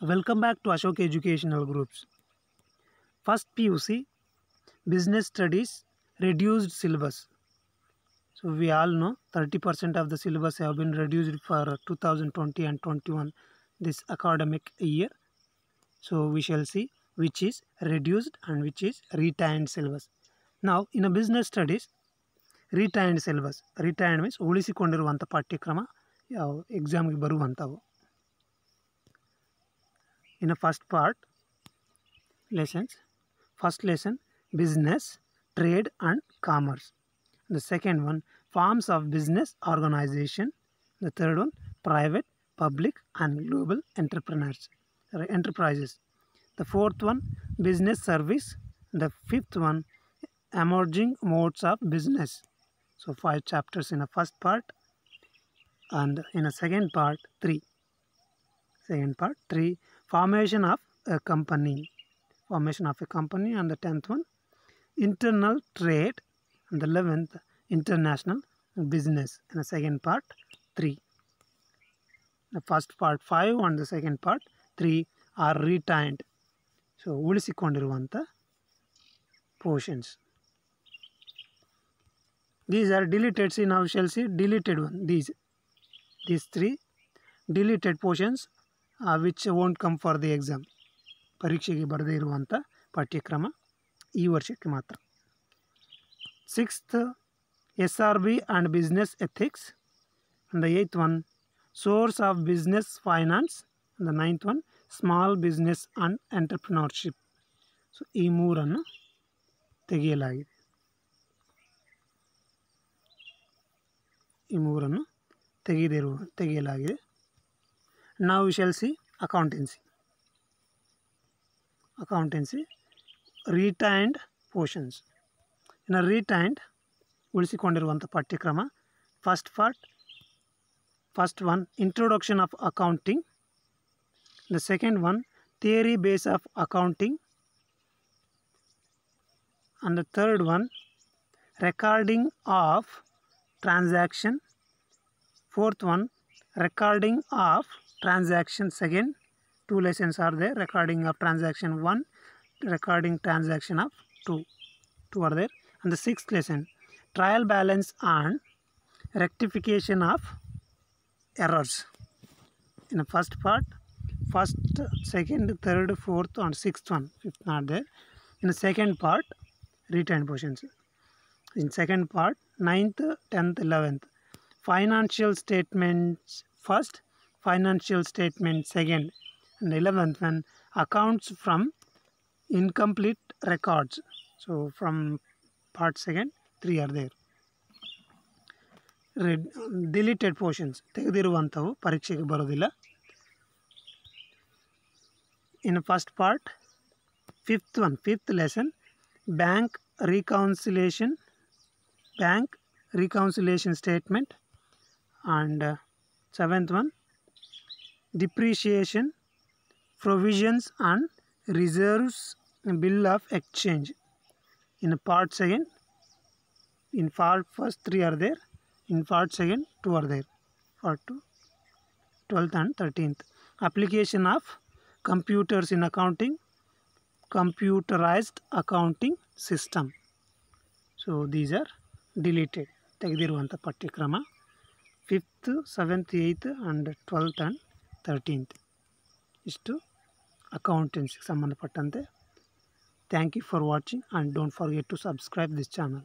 Welcome back to Ashok Educational Groups. First PUC Business Studies reduced syllabus. So we all know 30% of the syllabus have been reduced for 2020 and 21 this academic year. So we shall see which is reduced and which is retained syllabus. Now in a business studies retained syllabus. Retained means ಉಳಿಸಿಕೊಂಡಿರುವಂಥ ಪಾಠ್ಯಕ್ರಮ ಯಾವ ಎಕ್ಸಾಮ್ಗೆ ಬರುವಂಥವು. In a first part lessons, first lesson business, trade and commerce. The second one forms of business organization. The third one private, public and global enterprises. The fourth one business service. The fifth one emerging modes of business. So 5 chapters in a first part, and in a second part 3. Second part 3 formation of a company. Formation of a company, and the 10th one internal trade, and the 11th international business. In the second part 3. The first part 5 and the second part 3 are retained. So ಉಳಿಸಿಕೊಂಡಿರುವಂಥ portions. These are deleted. See, now we shall see deleted one. These 3 deleted portions which won't come for the exam. ಪರೀಕ್ಷೆಗೆ ಬರದೇ ಇರುವಂಥ ಪಾಠ್ಯಕ್ರಮ ಈ ವರ್ಷಕ್ಕೆ ಮಾತ್ರ. 6th SRB and business ethics, and the 8th one source of business finance, and the 9th one small business and entrepreneurship. So ಈ ಮೂರನ್ನು ತೆಗೆಯಲಾಗಿದೆ. ತೆಗೆಯಲಾಗಿದೆ. Now we shall see accountancy. Retained portions. In a retained ಉಳಿಸಿಕೊಂಡಿರುವಂಥ ಪಾಠ್ಯಕ್ರಮ first one introduction of accounting. The second one theory base of accounting, and the third one recording of transaction. Fourth one recording of transaction. Second 2 lessons are there. Recording of transaction 1, recording transaction of 2 are there. And the 6th lesson trial balance and rectification of errors. In the first part, first, second, third, fourth and 6th one, 5th not there. In the second part retained portions. In second part 9th, 10th, 11th financial statements first, financial statement second, and 11th one accounts from incomplete records. So from part second 3 are there. Deleted portions ತೆಗೆದಿರುವಂಥವು ಪರೀಕ್ಷೆಗೆ ಬರೋದಿಲ್ಲ. In the first part 5th lesson bank reconciliation statement, and 7th one depreciation, provisions and reserves, bill of exchange. In part second, in part first 3 are there. In part second 2 are there. Part 2 12th and 13th application of computers in accounting, computerized accounting system. So these are deleted. ತೆಗೆದಿರುವಂಥ ಪಾಠ್ಯಕ್ರಮ 5th, 7th, 8th and 12th and 13th ಇಷ್ಟು ಅಕೌಂಟೆನ್ಸಿಗೆ ಸಂಬಂಧಪಟ್ಟಂತೆ. Thank you for watching and don't forget to subscribe this channel.